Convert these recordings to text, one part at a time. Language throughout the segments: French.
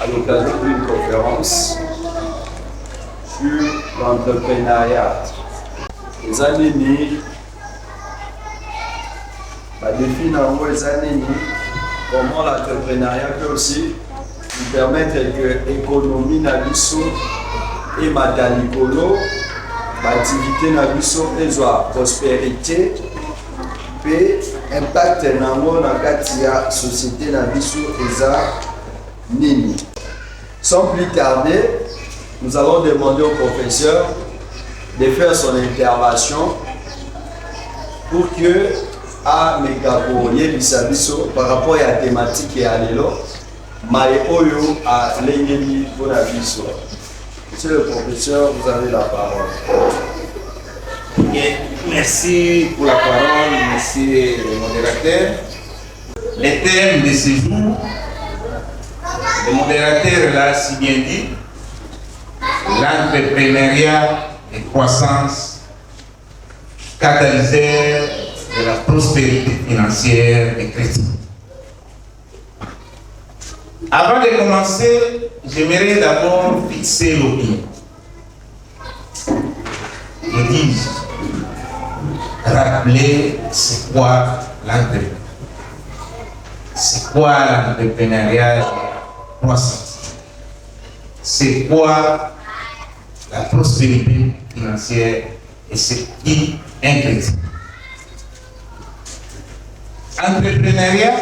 à l'occasion d'une conférence sur l'entrepreneuriat. Les années défi dans les années comment l'entrepreneuriat peut aussi nous permettre que l'économie na biso et madalikolo l'activité na biso ezwa prospérité et impact nango na kati ya société na biso eza nini. Sans plus tarder, nous allons demander au professeur de faire son intervention pour que à Megabo yebisa biso par rapport à la thématique et à l'élo mais oyo à l'ennemi pour la biso. Monsieur le professeur, vous avez la parole. Okay. Merci pour la parole, merci le modérateur. Les thèmes de ce jour, le modérateur l'a si bien dit, l'entrepreneuriat et croissance, catalyseur de la prospérité financière des chrétiens. Avant de commencer, j'aimerais d'abord fixer l'opinion. Je dis, rappeler c'est quoi l'entrepreneuriat. C'est quoi l'entrepreneuriat et la croissance. C'est quoi la prospérité financière et c'est qui un chrétien. Entrepreneuriat,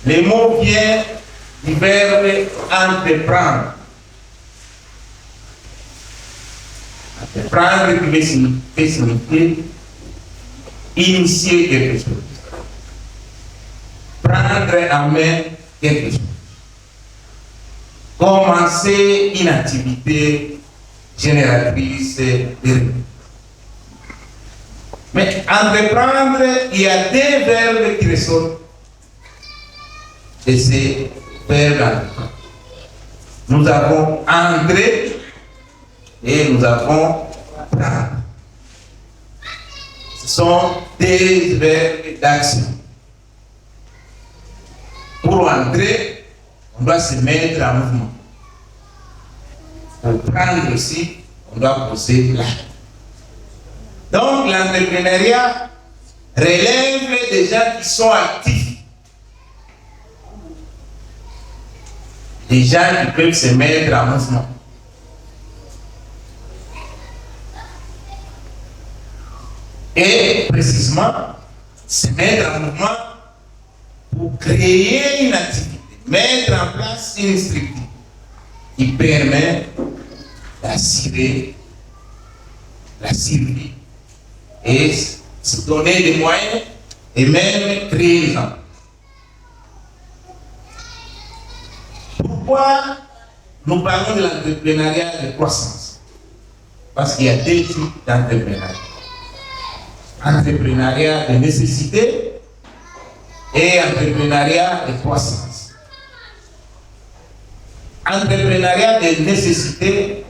le mot vient du verbe entreprendre. Entreprendre qui veut signifier initier quelque chose. Prendre en main quelque chose. Commencer une activité génératrice de revenus. Mais entreprendre, il y a deux verbes qui ressortent de ces verbes. Nous avons entrer et nous avons prendre. Ce sont des verbes d'action. Pour entrer, on doit se mettre en mouvement. Pour prendre aussi, on doit poser là. Donc l'entrepreneuriat relève des gens qui sont actifs. Des gens qui peuvent se mettre en mouvement. Et précisément, se mettre en mouvement pour créer une activité, mettre en place une structure qui permet d'assurer la survie et se donner des moyens et même créer des emplois. Pourquoi nous parlons de l'entrepreneuriat de croissance? Parce qu'il y a deux types d'entrepreneuriat. Entrepreneuriat de nécessité et entrepreneuriat de croissance. Entrepreneuriat de nécessité,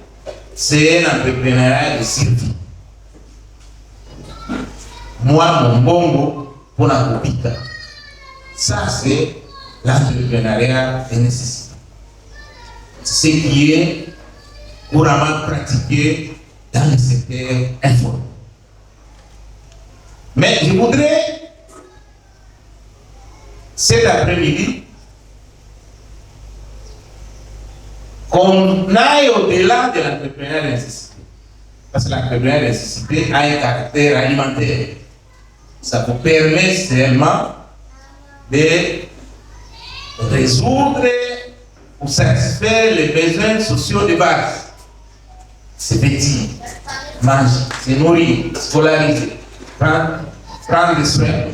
c'est un entrepreneuriat de survie. Moi, mon bongo, pour la copita. Ça, c'est l'entrepreneuriat de nécessité. Ce qui est couramment pratiqué dans le secteur informel. Mais je voudrais, cet après-midi, qu'on aille au-delà de l'entrepreneuriat de nécessité. Parce que l'entrepreneuriat de nécessité a un caractère alimentaire. Ça vous permet seulement de résoudre ou satisfaire les besoins sociaux de base. C'est vêtir, manger, se nourrir, scolariser, prendre soin.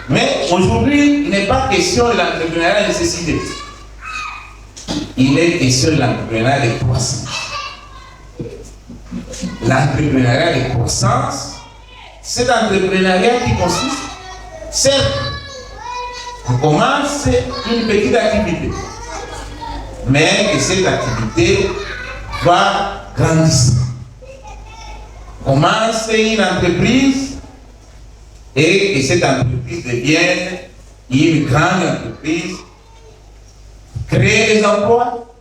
Mais aujourd'hui, il n'est pas question de l'entrepreneuriat de nécessité. Il est question de l'entrepreneuriat de croissance. L'entrepreneuriat de croissance, c'est l'entrepreneuriat qui consiste, certes, on commence une petite activité, mais que cette activité va grandir. Commence une entreprise et que cette entreprise devienne une grande entreprise créer des emplois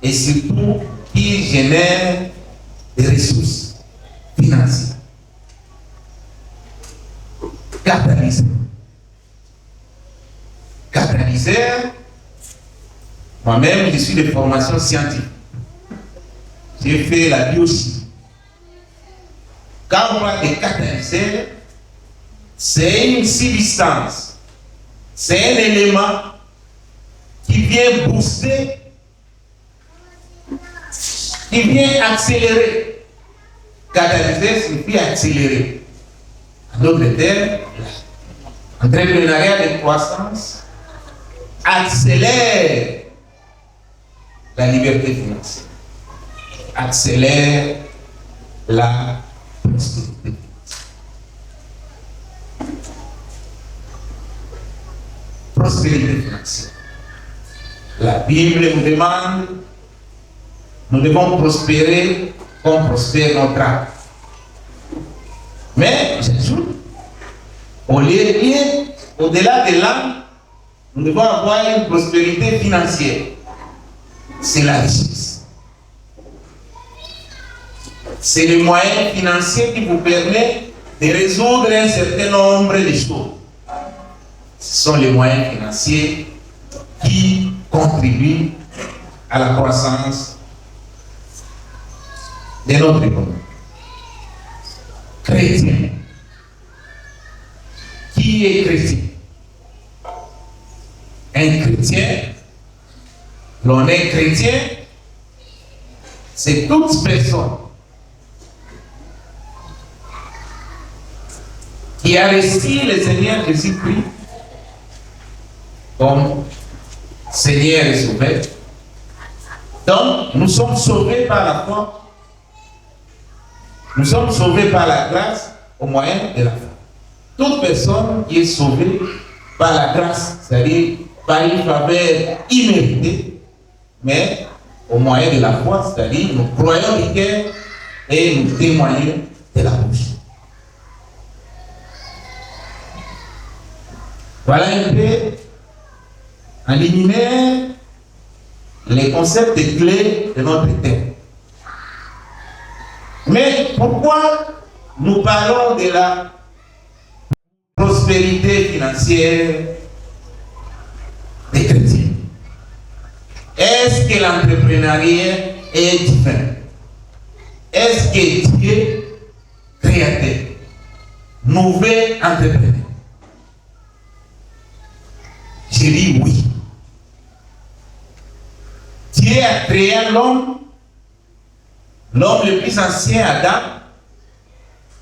et surtout qui génère des ressources financières. Catalyseur. Catalyseur, moi-même, je suis de formation scientifique. J'ai fait la biochimie. Quand on parle de catalyseur, c'est une substance, c'est un élément qui vient booster, qui vient accélérer. Catalyseur signifie accélérer. En d'autres termes, l'entrepreneuriat de croissance accélère la liberté financière, accélère la prospérité. Prospérité financière. La Bible nous demande, nous devons prospérer comme prospère notre âme. Mais, j'ajoute, au-delà de l'âme, nous devons avoir une prospérité financière. C'est la richesse. C'est le moyen financier qui vous permet de résoudre un certain nombre de choses. Ce sont les moyens financiers qui contribuent à la croissance de notre économie. Chrétien. Qui est chrétien? Un chrétien, l'on est chrétien, c'est toute personne qui a reçu le Seigneur Jésus-Christ comme Seigneur et Sauveur. Donc, nous sommes sauvés par la foi. Nous sommes sauvés par la grâce au moyen de la foi. Toute personne qui est sauvée par la grâce, c'est-à-dire par une faveur imméritée, mais au moyen de la foi, c'est-à-dire nous croyons du cœur et nous témoignons de la bouche. Voilà un peu en liminaire les concepts clés de notre thème. Mais pourquoi nous parlons de la prospérité financière des chrétiens? Est-ce que l'entrepreneuriat est différent? Est-ce que Dieu, créateur, nous veut entrepreneur? Je dis oui. Dieu a créé l'homme le plus ancien, Adam,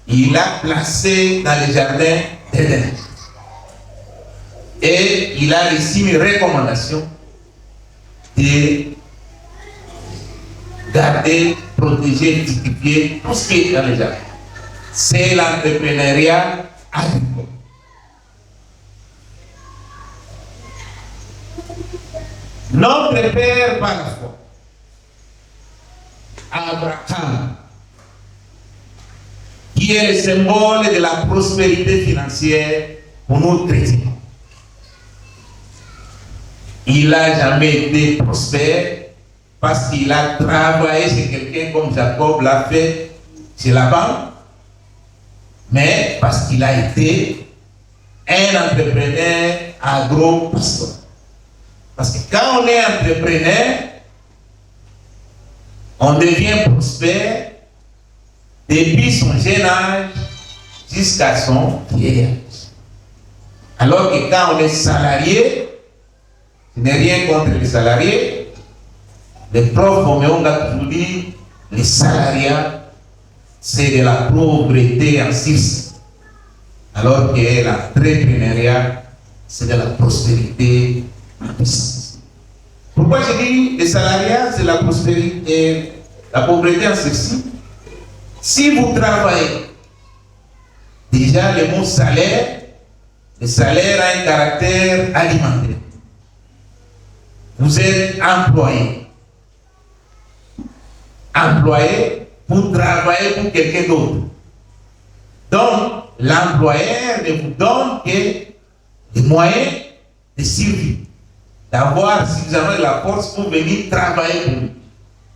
il l'a placé dans le jardin d'Éden. Et il a reçu une recommandation de garder, protéger, multiplier tout ce qui est dans le jardin. C'est l'entrepreneuriat agricole. Notre père par la foi, Abraham, qui est le symbole de la prospérité financière pour nous chrétiens. Il n'a jamais été prospère parce qu'il a travaillé chez quelqu'un comme Jacob l'a fait chez Laban, mais parce qu'il a été un entrepreneur agro-pasteur. Parce que quand on est entrepreneur, on devient prospère depuis son jeune âge jusqu'à son vieil âge. Alors que quand on est salarié, je n'ai rien contre les salariés. Les profs ont toujours dit les salariats, c'est de la pauvreté en Suisse. Alors que l'entrepreneuriat, c'est de la prospérité en puissance. Pourquoi je dis les salariats, c'est la prospérité, la pauvreté en Suisse? Si vous travaillez, déjà le mot salaire, le salaire a un caractère alimentaire. Vous êtes employé. Employé pour travailler pour quelqu'un d'autre. Donc, l'employeur ne vous donne que des moyens de survie. d'avoir suffisamment de la force pour venir travailler pour lui.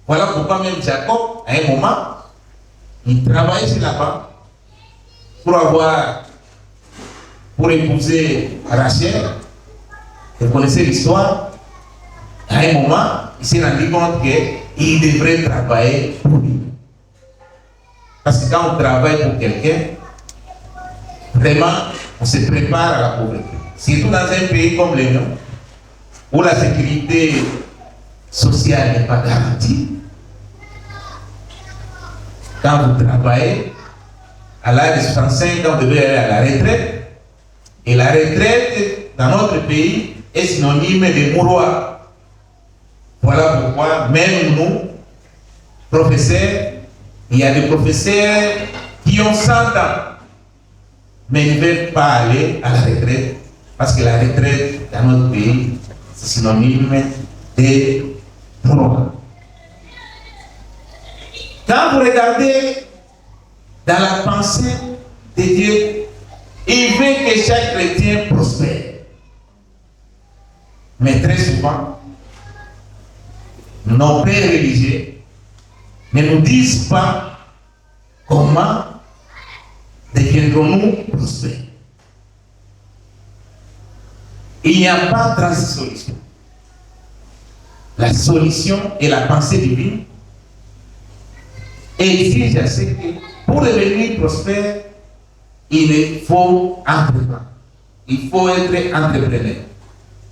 Voilà pourquoi même Jacob, à un moment, il travaillait sur là-bas pour épouser Rachel. Vous connaissez l'histoire. À un moment, il s'est rendu compte qu'il devrait travailler pour lui. Parce que quand on travaille pour quelqu'un, vraiment, on se prépare à la pauvreté. Surtout dans un pays comme le nôtre, où la sécurité sociale n'est pas garantie. Quand vous travaillez, à l'âge de 65 ans, vous devez aller à la retraite. Et la retraite, dans notre pays, est synonyme de mouroir. Voilà pourquoi, même nous, professeurs, il y a des professeurs qui ont 100 ans, mais ils ne veulent pas aller à la retraite, parce que la retraite, dans notre pays, c'est synonyme de mouroir. Quand vous regardez dans la pensée de Dieu, il veut que chaque chrétien prospère. Mais très souvent, nos pères religieux ne nous disent pas comment deviendrons-nous prospères. Il n'y a pas 36 solutions. La solution est la pensée divine. Et exige à ce que pour devenir prospère, il faut entreprendre. Il faut être entrepreneur.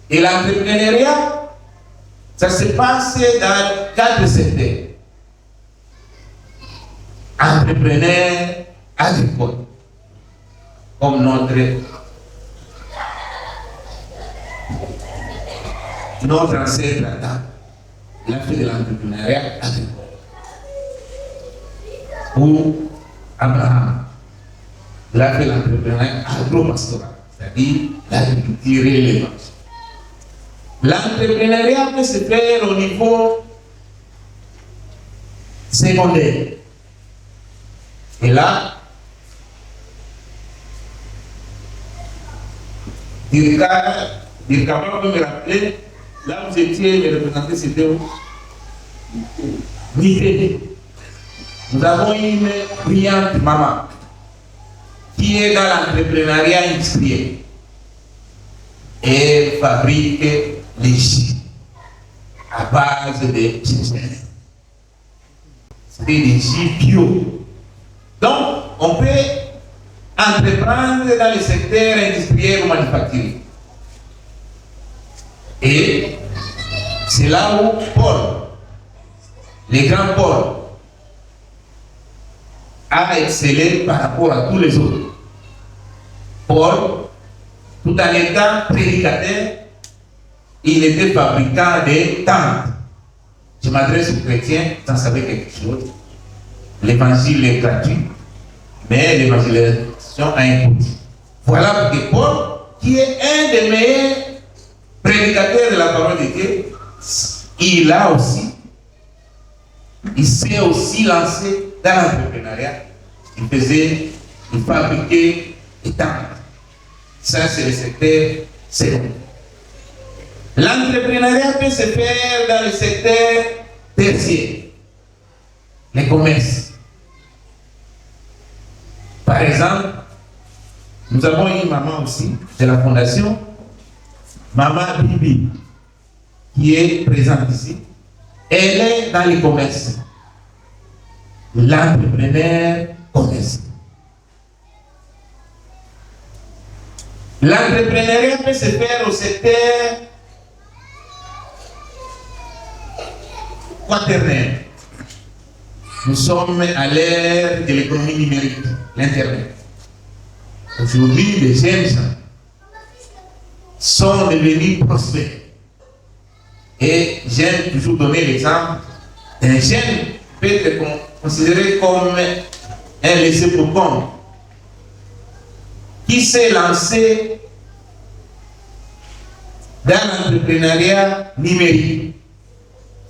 Et l'entrepreneuriat, ça se passe dans 4 secteurs. Entrepreneur agricole, comme notre ancêtre Adam, il a fait de l'entrepreneuriat agricole. Ou Abraham, il a fait l'entrepreneuriat agro-pastoral, c'est-à-dire l'agriculture et l'élevage. L'entrepreneuriat peut se faire au niveau secondaire. Et là, Dirka peut me rappeler, là où vous étiez, me représenter, c'était où? Mité. Nous avons une brillante maman qui est dans l'entrepreneuriat industriel et fabrique les jus à base de gingembre. C'est des jus bio. Donc, on peut entreprendre dans le secteur industriel ou manufacturier. Et c'est là où Paul, le grand Paul, a excellé par rapport à tous les autres. Paul, tout en étant prédicateur, il était fabricant de tentes. Je m'adresse aux chrétiens, sans savoir quelque chose. L'évangile est gratuit, mais l'évangélisation a un coût. Voilà que Paul, qui est un des meilleurs prédicateurs de la parole de Dieu, il s'est aussi lancé dans l'entrepreneuriat. Il fabriquait des tentes. Ça, c'est le secteur secondaire. L'entrepreneuriat peut se faire dans le secteur tertiaire, les commerces. Par exemple, nous avons une maman aussi de la fondation, Maman Bibi, qui est présente ici. Elle est dans les commerces. L'entrepreneur commerce. L'entrepreneuriat peut se faire au secteur quaternaire. Nous sommes à l'ère de l'économie numérique, l'Internet. Aujourd'hui, les jeunes gens sont devenus prospères. Et j'aime toujours donner l'exemple d'un jeune peut être considéré comme un laissé-pour-compte qui s'est lancé dans l'entrepreneuriat numérique.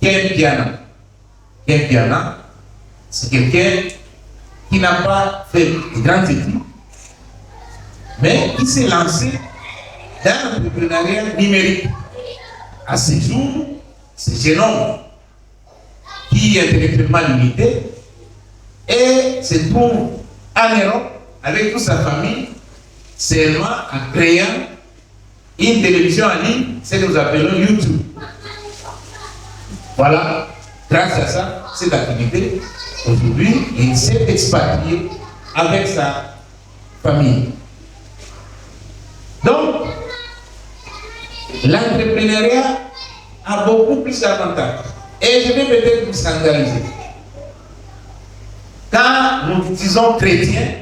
Ken Piana, c'est quelqu'un qui n'a pas fait de grandes études, mais qui s'est lancé dans l'entrepreneuriat numérique. à ce jour, ce jeune homme qui est intellectuellement limité et se trouve en Europe avec toute sa famille, seulement en créant une télévision en ligne, ce que nous appelons YouTube. Voilà, grâce à ça, cette activité, aujourd'hui, il s'est expatrié avec sa famille. Donc, l'entrepreneuriat a beaucoup plus d'avantages. Et je vais peut-être vous scandaliser. Quand nous disons chrétiens,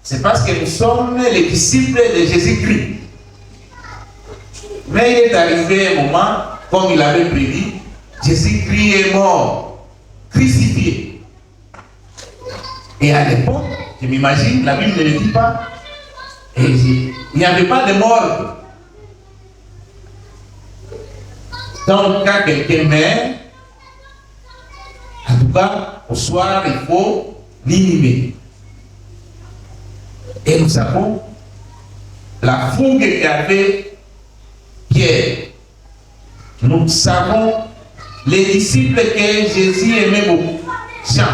c'est parce que nous sommes les disciples de Jésus-Christ. Mais il est arrivé un moment, comme il avait prédit, Jésus-Christ est mort, crucifié. Et à l'époque, je m'imagine, la Bible ne le dit pas, et il n'y avait pas de mort. Donc, quand quelqu'un meurt, en tout cas, au soir, il faut l'inhumer. Et nous savons la fougue qu'avait Pierre. Nous savons les disciples que Jésus aimait beaucoup, Jean.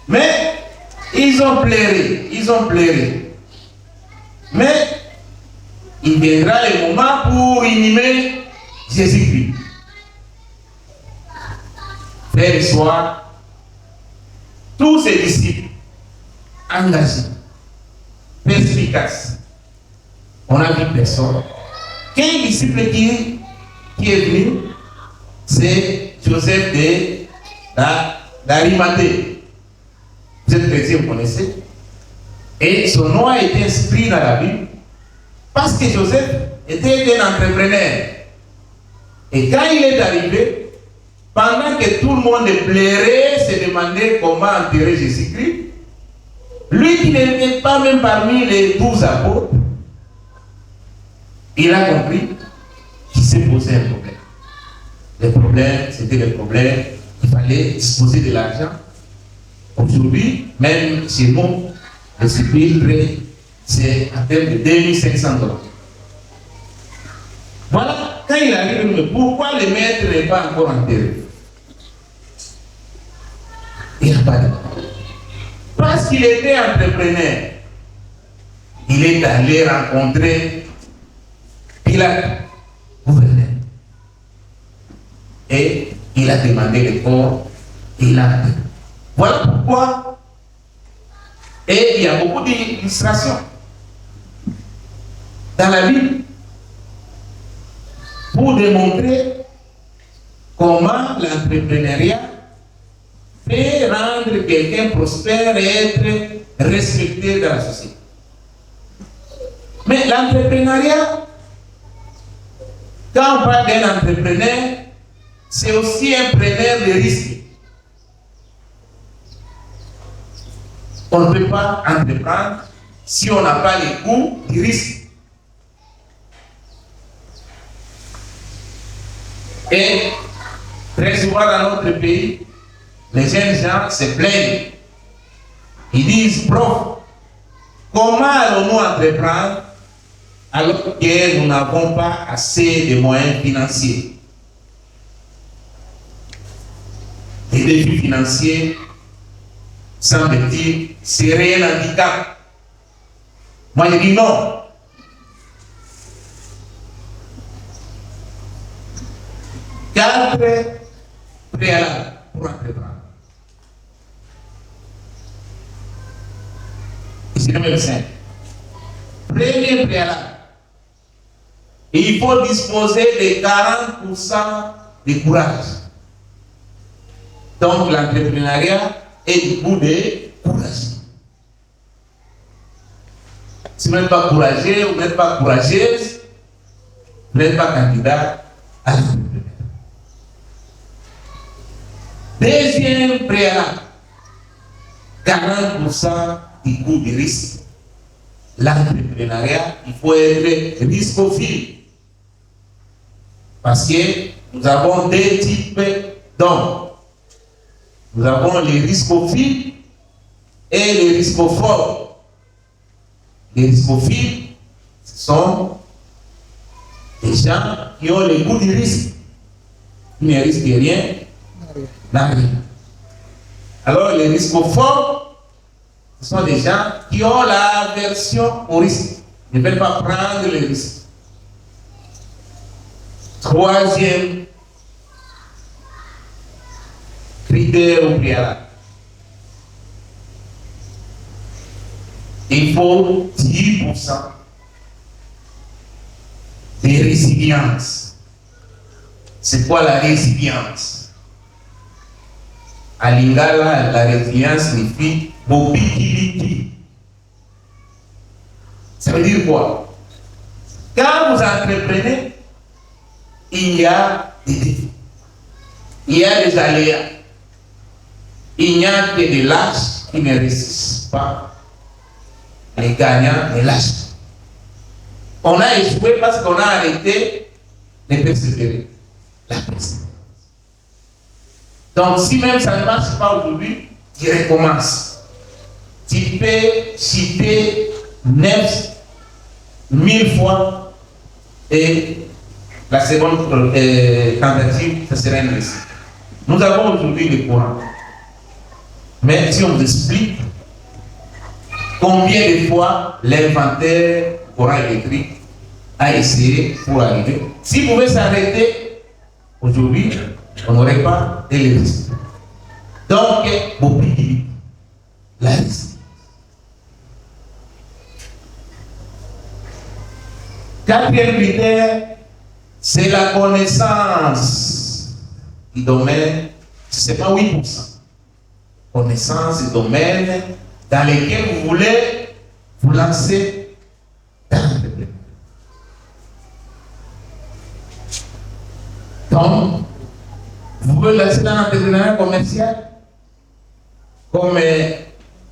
Mais ils ont pleuré. Mais il viendra le moment pour inhumer Jésus-Christ. Frères et sœurs, tous ces disciples engagés, perspicaces, on n'a vu personne. Quel disciple qui est venu, c'est Joseph d'Arimathée. Vous êtes chrétien, vous connaissez. Et son nom a été inscrit dans la Bible parce que Joseph était un entrepreneur. Et quand il est arrivé, pendant que tout le monde pleurait, se demandait comment enterrer Jésus-Christ, lui qui n'était pas même parmi les 12 apôtres, il a compris qu'il s'est posé un problème. Le problème, c'était le problème, il fallait disposer de l'argent. Aujourd'hui, même chez nous, le sépulcre, c'est à peine de 2500 $. Voilà, quand il arrive, pourquoi le maître n'est pas encore enterré? Il n'a pas de temps. Parce qu'il était entrepreneur, il est allé rencontrer Pilate, gouverneur. Et il a demandé le corps, il a donné. Voilà pourquoi. Et il y a beaucoup d'illustrations dans la Bible pour démontrer comment l'entrepreneuriat peut rendre quelqu'un prospère et être respecté dans la société. Mais l'entrepreneuriat, quand on parle d'un entrepreneur, c'est aussi un preneur de risques. On ne peut pas entreprendre si on n'a pas les coûts du risque. Et très souvent dans notre pays, les jeunes gens se plaignent. Ils disent, prof, comment allons-nous entreprendre alors que nous n'avons pas assez de moyens financiers? Les défis financiers, semble-t-il, seraient un handicap. Moi, je dis non. Quatre préalables pour entreprendre. C'est le même simple. Premier préalable. Il faut disposer de 40% de courage. Donc l'entrepreneuriat est du coup de courage. Si vous n'êtes pas courageux, vous n'êtes pas courageuse, vous n'êtes pas candidat à l'entrepreneuriat. Deuxième préalable, 40% du coût de risque. L'entrepreneuriat, il faut être riscophile. Parce que nous avons deux types d'hommes. Nous avons les riscophiles et les riscophobes. Les riscophiles, ce sont des gens qui ont le goût du risque. Qui ne risquent rien, n'a rien. Alors les risques forts, ce sont des gens qui ont l'aversion au risque. Ils ne veulent pas prendre les risques. Troisième critère au préalable. Il faut 10% de résilience. C'est quoi la résilience? À Lingala, la résilience signifie mobilité. Ça veut dire quoi? Quand vous entreprenez, il y a des défis, il y a des aléas, il n'y a que des lâches qui ne résistent pas. Les gagnants ne lâchent. On a échoué parce qu'on a arrêté de persévérer. La persévérance. Donc, si même ça ne marche pas aujourd'hui, tu recommences. Tu peux citer 9000 fois et la seconde tentative, ça sera une réussite. Nous avons aujourd'hui le courant. Mais si on vous explique combien de fois l'inventaire courant électrique a essayé pour arriver, s'il pouvait s'arrêter aujourd'hui, on n'aurait pas d'électricité. Donc, mobilité, la résilience. Quatrième critère, c'est la connaissance du domaine, ce n'est pas 8%. Connaissance du domaine dans lequel vous voulez vous lancer dans l'entrepreneuriat. Donc, vous voulez lancer dans l'entrepreneuriat commercial, comme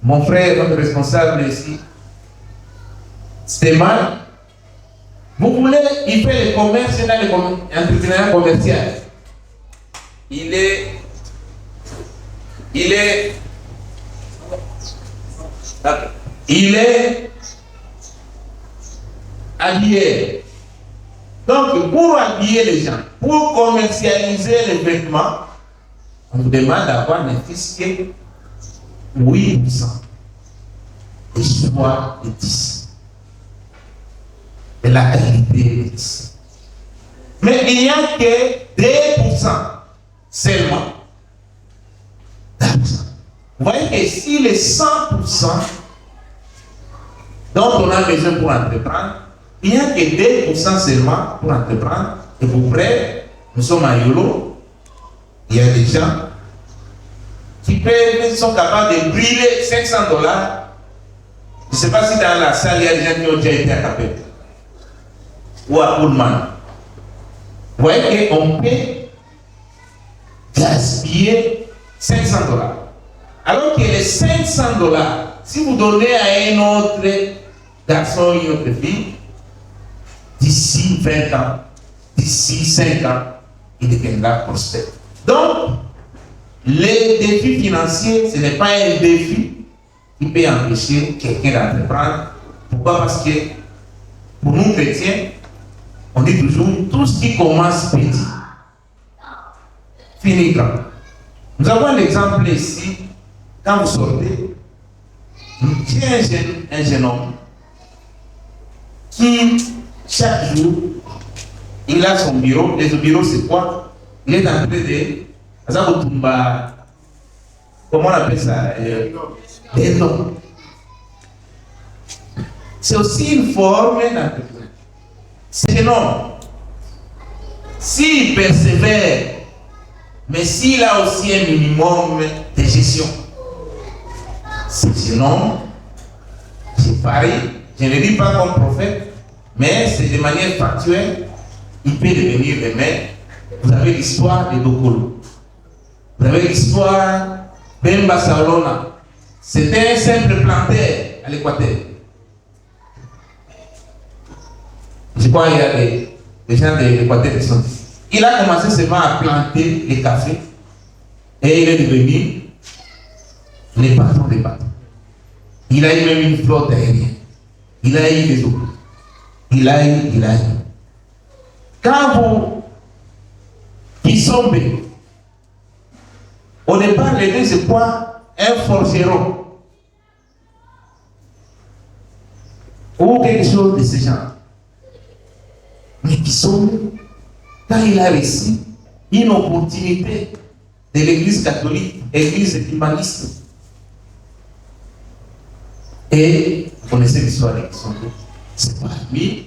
mon frère, notre responsable ici, Stéphane. Vous voulez, il fait le commerce dans l'entrepreneuriat commercial. Il est habillé. Donc, pour habiller les gens, pour commercialiser les vêtements, on vous demande d'avoir un fisc 8% et soit de 10. Et la qualité de 10. Mais il n'y a que 2% seulement. Vous voyez que si les 100% dont on a besoin pour entreprendre, il n'y a que 2% seulement pour entreprendre. Et vous prêts, nous sommes à Yolo, il y a des gens qui sont capables de brûler $500. Je ne sais pas si dans la salle, il y a des gens qui ont déjà été à Capet ou à Pullman. Vous voyez qu'on peut gaspiller $500. Alors que les $500, si vous donnez à un autre garçon ou une autre fille, d'ici 20 ans, d'ici 5 ans, il deviendra prospère. Donc, les défis financiers, ce n'est pas un défi qui peut empêcher quelqu'un d'entreprendre. Pourquoi? Parce que pour nous chrétiens, on dit toujours, tout ce qui commence petit, finit grand. Nous avons un exemple ici, quand vous sortez, j'ai un jeune homme qui, chaque jour, il a son bureau. Et ce bureau, c'est quoi? Il est en train de... Comment on appelle ça? Des noms. C'est aussi une forme d'entreprise. C'est un homme. S'il persévère, mais s'il a aussi un minimum de gestion, c'est un homme, c'est pareil. Je ne le dis pas comme prophète, mais c'est de manière factuelle, il peut devenir demain. Vous avez l'histoire de Dokolo. Vous avez l'histoire d'Emba Saolona. C'était un simple planteur à l'Équateur. Je crois qu'il y a des gens de l'Équateur qui sont ici. Il a commencé seulement à planter les cafés et il est devenu le patron des bateaux. Il a eu même une flotte aérienne. Il a eu des eaux. Il a eu. quand vous qui tombez, au départ, l'église c'est quoi? Un forgeron. Ou quelque chose de ce genre. Mais qui sont, quand il a reçu une opportunité de l'église catholique, église humaniste, et vous connaissez l'histoire de Kissondo, c'est parmi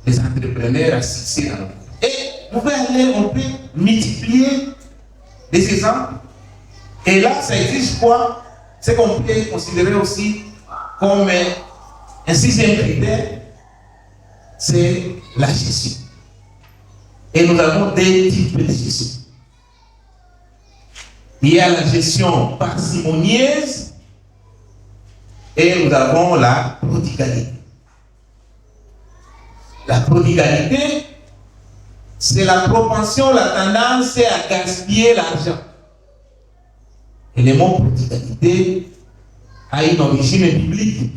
les entrepreneurs à succès dans le monde. Et vous pouvez aller, on peut multiplier des exemples. Et là, ça existe quoi? C'est qu'on peut considérer aussi comme un sixième critère, c'est la gestion. Et nous avons des types de gestion. Il y a la gestion parcimonieuse et nous avons la prodigalité. La prodigalité, c'est la propension, la tendance à gaspiller l'argent. Et le mot prodigalité a une origine biblique.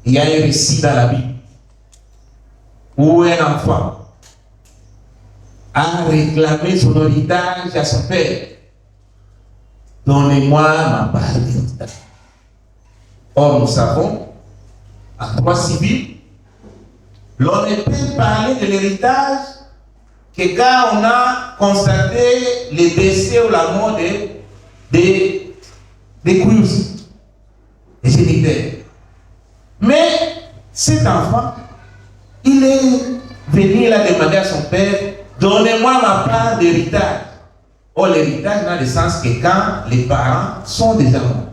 Il y a un récit dans la Bible où un enfant a réclamé son héritage à son père. Donnez-moi ma part d'héritage. Or, nous savons, en droit civil, l'on ne peut parler de l'héritage que quand on a constaté le décès ou la mort des couilles, des géniteurs. Mais cet enfant, il est venu là demander à son père, donnez-moi ma part d'héritage. Or, l'héritage n'a le sens que quand les parents sont déjà morts.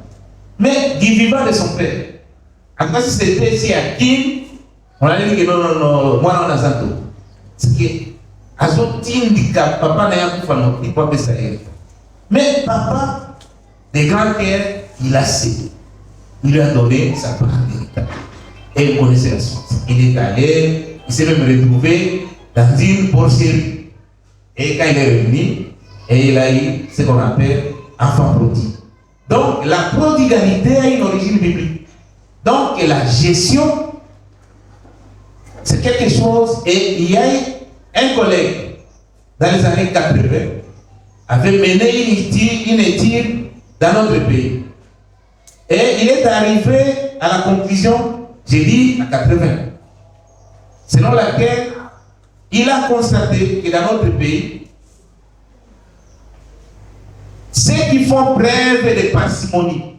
Mais du vivant de son père. Après, si c'était ici à Kim, on allait dire que non, moi, on a ça tout. C'est que, à son handicap, papa n'a pas fait il peut pas ça. Mais papa, des grands cœurs, il a cédé. Il lui a donné sa part d'héritage. Et il connaissait la suite. Il est allé, il s'est même retrouvé dans une porcherie. Et quand il est revenu, et il a eu ce qu'on appelle enfant prodigue. Donc, la prodigalité a une origine biblique. Donc, la gestion, c'est quelque chose. Et il y a un collègue, dans les années 80, avait mené une étude dans notre pays. Et il est arrivé à la conclusion, j'ai dit à 80, selon laquelle il a constaté que dans notre pays, ceux qui font preuve de parcimonie,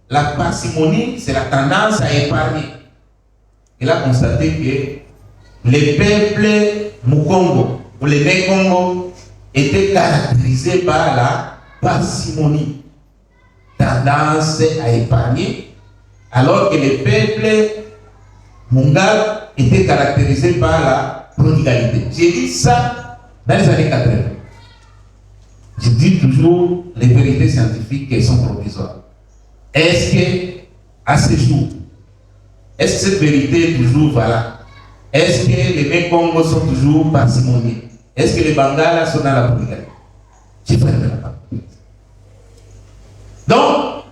la parcimonie, c'est la tendance à épargner. Il a constaté que les peuples Mukongo ou les Nekongo étaient caractérisés par la parcimonie, tendance à épargner, alors que les peuples Mungal étaient caractérisés par la prodigalité. J'ai dit ça dans les années 80. Je dis toujours les vérités scientifiques qui sont provisoires. Est-ce que, à ce jour, est-ce que cette vérité est toujours valable? Est-ce que les Mekongos sont toujours parcimonieux? Est-ce que les Bangalas sont dans la prodigalité? Je ferai la parole. Donc,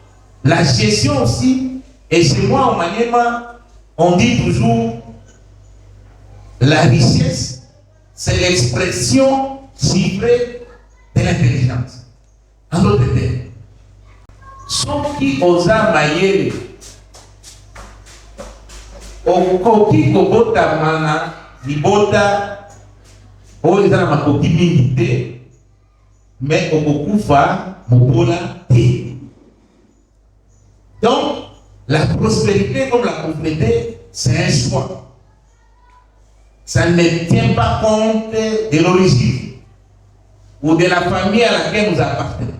la gestion aussi, et chez moi, au Maniema, on dit toujours la richesse, c'est l'expression chiffrée de l'intelligence. En d'autres termes, ceux qui osent mailler, okoki kobota mana, libota, oza na makoki mingi te, mais okokufa mobola te. Donc, la prospérité comme la pauvreté, c'est un choix. Ça ne tient pas compte de l'origine ou de la famille à laquelle nous appartenons.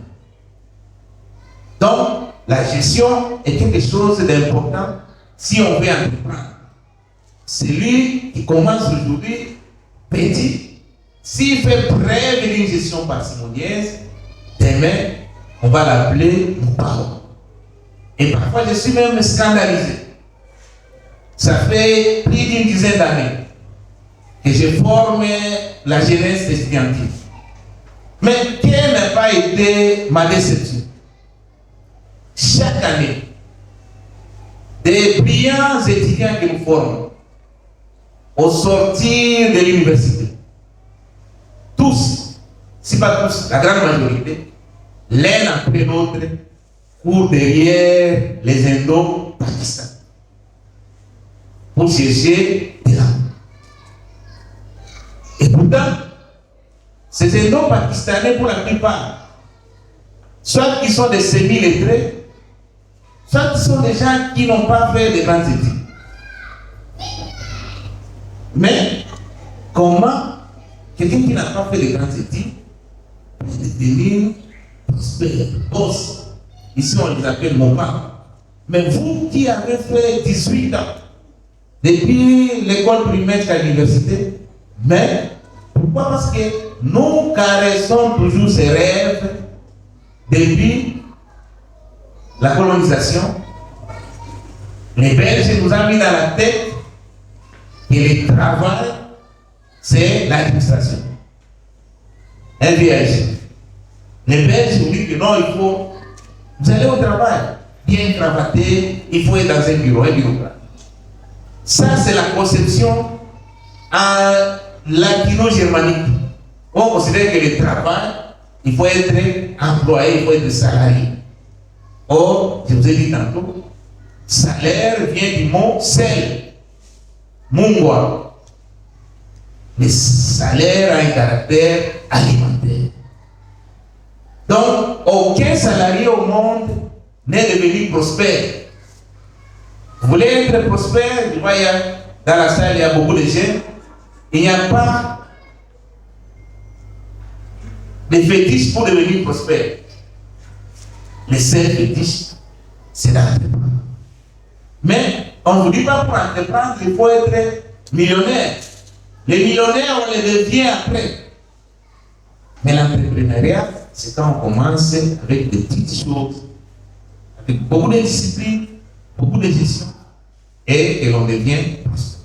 Donc, la gestion est quelque chose d'important si on veut entreprendre. Celui qui commence aujourd'hui petit, s'il fait preuve d'une gestion parcimonieuse, demain, on va l'appeler Moupao. Et parfois, je suis même scandalisé. Ça fait plus d'une dizaine d'années que je forme la jeunesse estudiantine. Mais quelle n'a pas été ma déception? Chaque année, des brillants étudiants que nous formons, au sortir de l'université, tous, si pas tous, la grande majorité, l'un après l'autre, courent derrière les Indo-Pakistanais pour chercher de l'argent. Et pourtant, ces Indo-Pakistanais, pour la plupart, soit qui sont des semi-lettrés, soit qui sont des gens qui n'ont pas fait de grandes études. Mais comment quelqu'un qui n'a pas fait de grandes études peut devenir prospère, boss? Ici on les appelle mon parents. Mais vous qui avez fait 18 ans, depuis l'école primaire jusqu'à l'université, mais pourquoi? Parce que nous caressons toujours ces rêves depuis la colonisation. Les Belges nous ont mis dans la tête que le travail, c'est l'administration. Un vierge. Les Belges nous disent que non, il faut. Vous allez au travail, bien cravaté, il faut être dans un bureau, Ça, c'est la conception latino-germanique. On considère que le travail, il faut être employé, il faut être salarié. Or, je vous ai dit tantôt, salaire vient du mot sel, mungwa. Le salaire a un caractère alimentaire. Donc, aucun salarié au monde n'est devenu prospère. Vous voulez être prospère? Je vois, dans la salle, il y a beaucoup de jeunes. Il n'y a pas de fétiche pour devenir prospère. Le seul fétiche, c'est d'entreprendre. Mais on ne vous dit pas pour entreprendre, il faut être millionnaire. Les millionnaires, on les devient après. Mais l'entrepreneuriat, c'est quand on commence avec des petites choses, avec beaucoup de discipline, beaucoup de gestion, et que l'on devient prospère.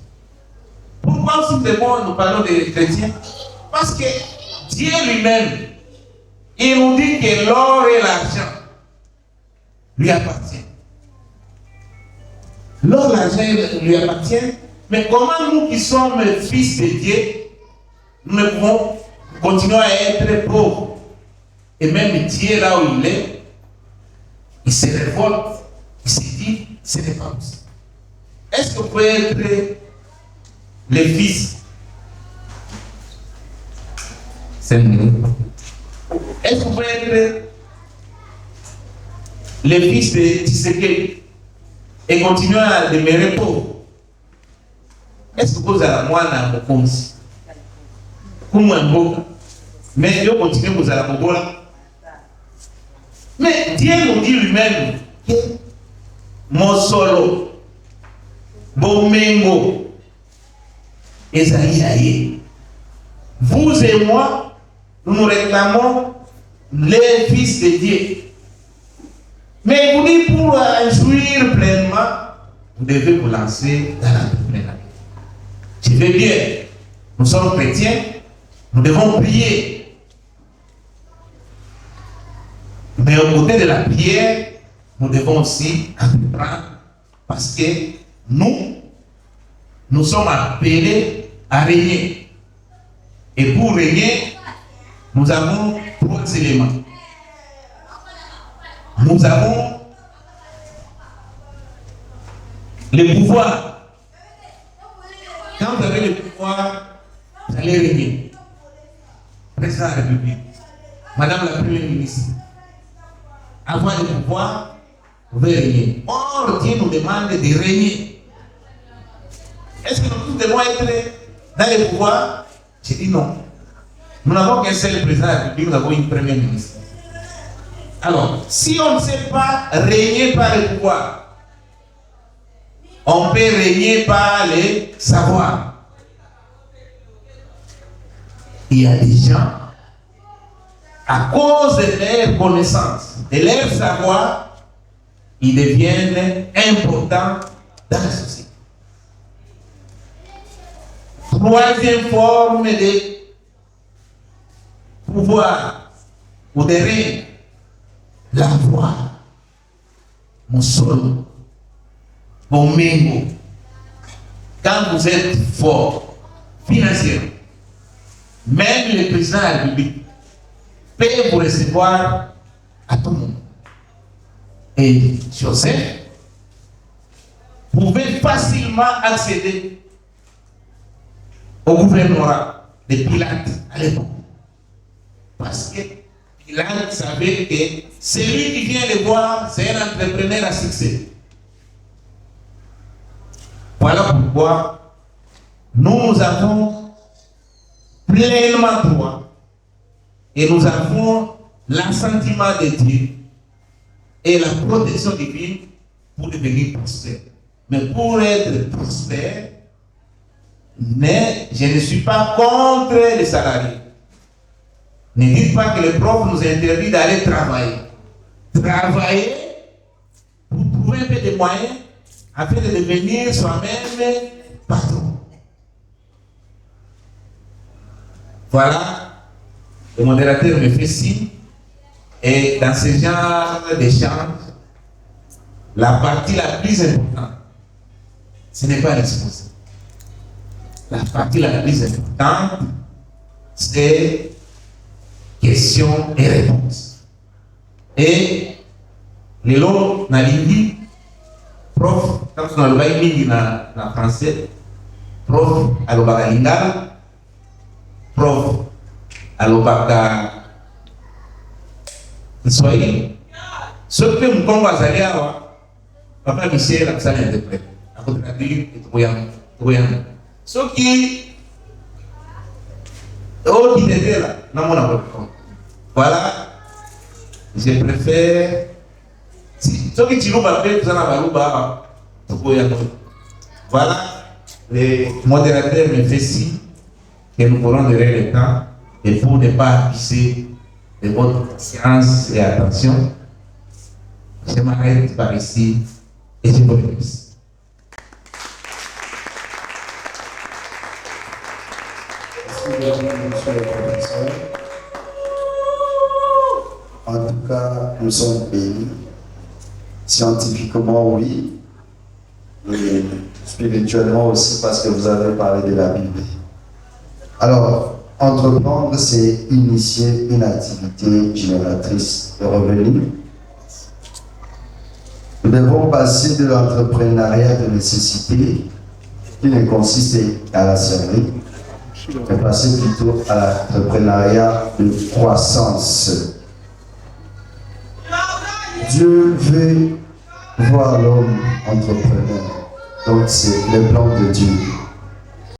Pourquoi simplement nous parlons des chrétiens? Parce que Dieu lui-même, il nous dit que l'or et l'argent lui appartiennent. L'or et l'argent lui appartiennent, mais comment nous qui sommes fils de Dieu, nous ne pouvons continuer à être pauvres? Et même Dieu, là où il est, il se révolte, il se dit, ce n'est pas possible. Est-ce que vous pouvez être les fils? C'est minutes. Est-ce que vous pouvez être les fils de Tshisekedi et continuer à demeurer pauvres? Est-ce que vous avez moi dans mon compte? Comme un beau. Mais Dieu continue vous à la Mogola. Mais Dieu nous dit lui-même que mon solo, Bomengo, Esaïe, vous et moi, nous nous réclamons les fils de Dieu. Mais vous dites pour jouir pleinement, vous devez vous lancer dans l'entrepreneuriat. Je vais bien, nous sommes chrétiens, nous devons prier. Mais au côté de la prière, nous devons aussi entreprendre parce que nous sommes appelés à régner. Et pour régner, nous avons 3 éléments. Nous avons le pouvoir. Quand vous avez le pouvoir, vous allez régner. Président de la République, Madame la Première ministre, avoir le pouvoir, vous pouvez régner. Or, Dieu nous demande de régner. Est-ce que nous devons être dans le pouvoir? J'ai dit non. Nous n'avons qu'un seul président de la République, nous avons une première ministre. Alors, si on ne sait pas régner par le pouvoir, on peut régner par le savoir. Il y a des gens, à cause de leur connaissance, de leur savoir, ils deviennent importants dans la société. Troisième forme de pouvoir ou de règne, la voix, mon solo, mon mémo. Quand vous êtes fort, financièrement. Même le président de la République peut vous recevoir à tout moment. Et Joseph pouvait facilement accéder au gouvernorat de Pilate à l'époque. Parce que Pilate savait que celui qui vient le voir, c'est un entrepreneur à succès. Voilà pourquoi nous avons pleinement droit et nous avons l'assentiment de Dieu et la protection divine pour devenir prospère. Mais pour être prospère, je ne suis pas contre les salariés. Ne dites pas que le prof nous interdit d'aller travailler. Travailler pour trouver un peu de moyens afin de devenir soi-même patron. Voilà, le modérateur me fait signe. Et dans ce genre d'échange, la partie la plus importante, ce n'est pas l'exposé. La partie la plus importante, c'est questions et réponses. Et les lots nalingi, prof, quand on a le bail na français, prof alobaka lingala, prof alobaka Swahili. Ce que nous avons azali awa, papa Michel a ça l'interprète. A traduire et troyan. Ce qui oh qui était là, non mon amour. Voilà, je préfère ce qui tu nous parles, vous en avez baluba. Voilà, les modérateurs me font signe que nous pourrons donner le temps et pour ne pas abuser de votre science et attention, je m'arrête par ici et je vous remercie. Merci beaucoup, monsieur le professeur. En tout cas, nous sommes bénis. Scientifiquement, oui, et spirituellement aussi, parce que vous avez parlé de la Bible. Alors, entreprendre, c'est initier une activité génératrice de revenus. Nous devons passer de l'entrepreneuriat de nécessité, qui ne consiste qu'à la serverie, mais passer plutôt à l'entrepreneuriat de croissance. Dieu veut voir l'homme entrepreneur. Donc c'est le plan de Dieu.